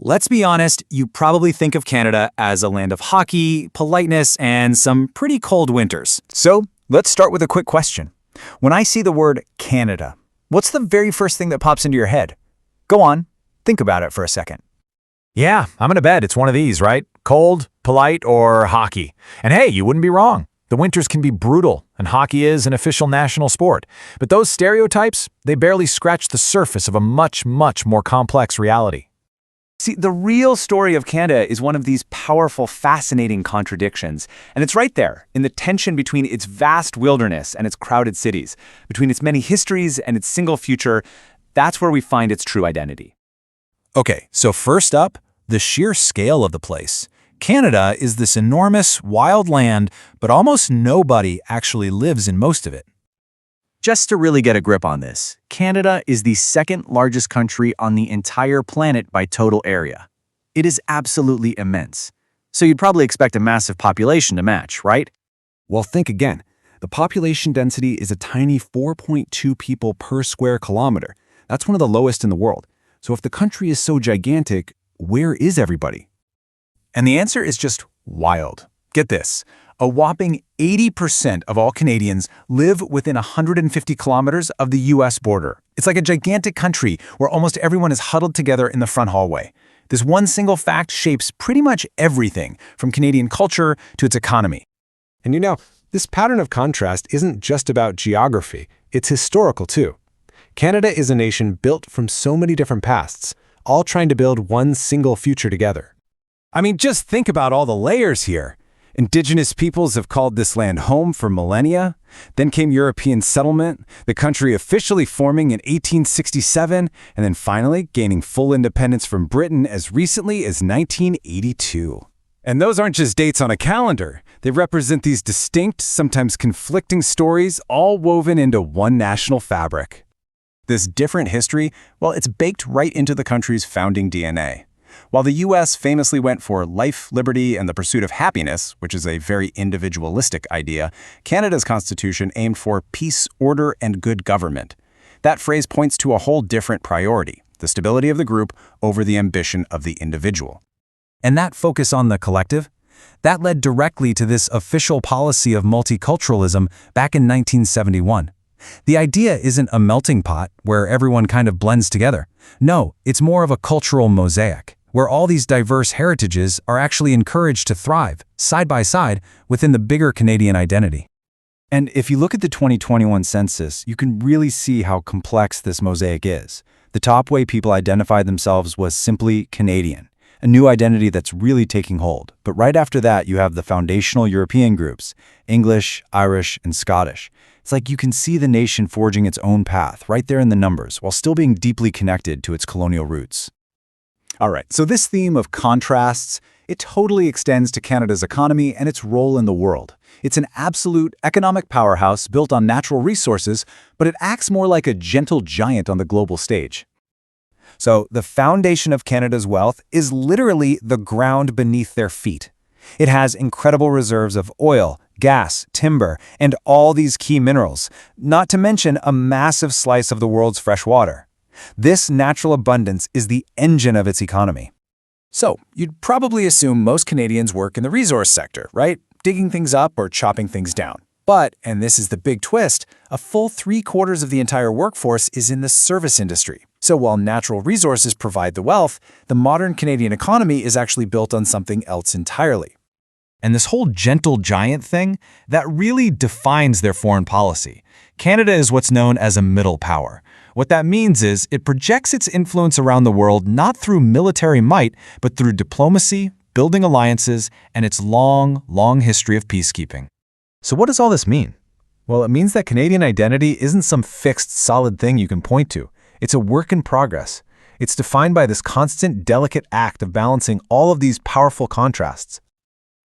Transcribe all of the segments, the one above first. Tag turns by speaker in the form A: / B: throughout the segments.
A: Let's be honest, you probably think of Canada as a land of hockey, politeness, and some pretty cold winters.
B: So, let's start with a quick question. When I see the word Canada, what's the very first thing that pops into your head? Go on, think about it for a second.
C: Yeah, I'm gonna bet it's one of these, right? Cold, polite, or hockey. And hey, you wouldn't be wrong. The winters can be brutal, and hockey is an official national sport. But those stereotypes, they barely scratch the surface of a much, much more complex reality.
A: See, the real story of Canada is one of these powerful, fascinating contradictions. And it's right there, in the tension between its vast wilderness and its crowded cities, between its many histories and its single future. That's where we find its true identity.
B: Okay, so first up, the sheer scale of the place. Canada is this enormous, wild land, but almost nobody actually lives in most of it.
A: Just to really get a grip on this, Canada is the second largest country on the entire planet by total area. It is absolutely immense. So you'd probably expect a massive population to match, right?
D: Well, think again. The population density is a tiny 4.2 people per square kilometer. That's one of the lowest in the world. So if the country is so gigantic, where is everybody?
B: And the answer is just wild. Get this. A whopping 80% of all Canadians live within 150 kilometers of the US border. It's like a gigantic country where almost everyone is huddled together in the front hallway. This one single fact shapes pretty much everything, from Canadian culture to its economy.
D: And this pattern of contrast isn't just about geography, it's historical too. Canada is a nation built from so many different pasts, all trying to build one single future together.
B: I mean, just think about all the layers here. Indigenous peoples have called this land home for millennia. Then came European settlement, the country officially forming in 1867, and then finally gaining full independence from Britain as recently as 1982. And those aren't just dates on a calendar. They represent these distinct, sometimes conflicting stories all woven into one national fabric. This different history, well, it's baked right into the country's founding DNA. While the U.S. famously went for life, liberty, and the pursuit of happiness, which is a very individualistic idea, Canada's constitution aimed for peace, order, and good government. That phrase points to a whole different priority, the stability of the group over the ambition of the individual. And that focus on the collective? That led directly to this official policy of multiculturalism back in 1971. The idea isn't a melting pot where everyone kind of blends together. No, it's more of a cultural mosaic, where all these diverse heritages are actually encouraged to thrive, side by side, within the bigger Canadian identity. And if you look at the 2021 census, you can really see how complex this mosaic is. The top way people identified themselves was simply Canadian, a new identity that's really taking hold. But right after that, you have the foundational European groups, English, Irish, and Scottish. It's like you can see the nation forging its own path right there in the numbers, while still being deeply connected to its colonial roots. All right, so this theme of contrasts, it totally extends to Canada's economy and its role in the world. It's an absolute economic powerhouse built on natural resources, but it acts more like a gentle giant on the global stage. So the foundation of Canada's wealth is literally the ground beneath their feet. It has incredible reserves of oil, gas, timber, and all these key minerals, not to mention a massive slice of the world's fresh water. This natural abundance is the engine of its economy. So, you'd probably assume most Canadians work in the resource sector, right? Digging things up or chopping things down. But, and this is the big twist, a full 3/4 of the entire workforce is in the service industry. So while natural resources provide the wealth, the modern Canadian economy is actually built on something else entirely. And this whole gentle giant thing, that really defines their foreign policy. Canada is what's known as a middle power. What that means is it projects its influence around the world not through military might, but through diplomacy, building alliances, and its long, long history of peacekeeping. So what does all this mean? Well, it means that Canadian identity isn't some fixed, solid thing you can point to. It's a work in progress. It's defined by this constant, delicate act of balancing all of these powerful contrasts.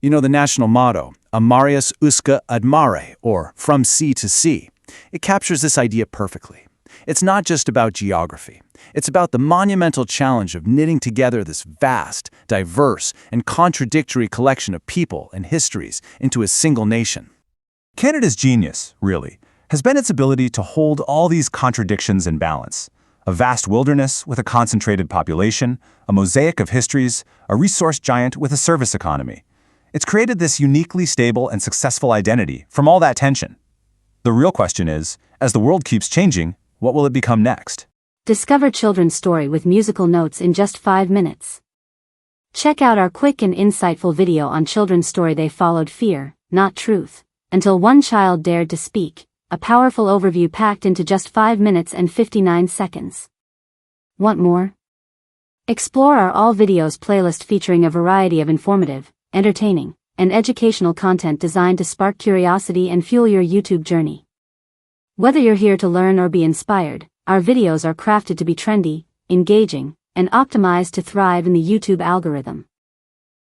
B: You know the national motto, Amarius usque ad mare, or from sea to sea. It captures this idea perfectly. It's not just about geography. It's about the monumental challenge of knitting together this vast, diverse, and contradictory collection of people and histories into a single nation. Canada's genius, really, has been its ability to hold all these contradictions in balance.
A: A vast wilderness with a concentrated population, a mosaic of histories, a resource giant with a service economy. It's created this uniquely stable and successful identity from all that tension. The real question is, as the world keeps changing, what will it become next?
E: Discover children's story with musical notes in just 5 minutes. Check out our quick and insightful video on children's story They Followed Fear, Not Truth, Until One Child Dared to Speak, a powerful overview packed into just 5 minutes and 59 seconds. Want more? Explore our All Videos playlist featuring a variety of informative, entertaining, and educational content designed to spark curiosity and fuel your YouTube journey. Whether you're here to learn or be inspired, our videos are crafted to be trendy, engaging, and optimized to thrive in the YouTube algorithm.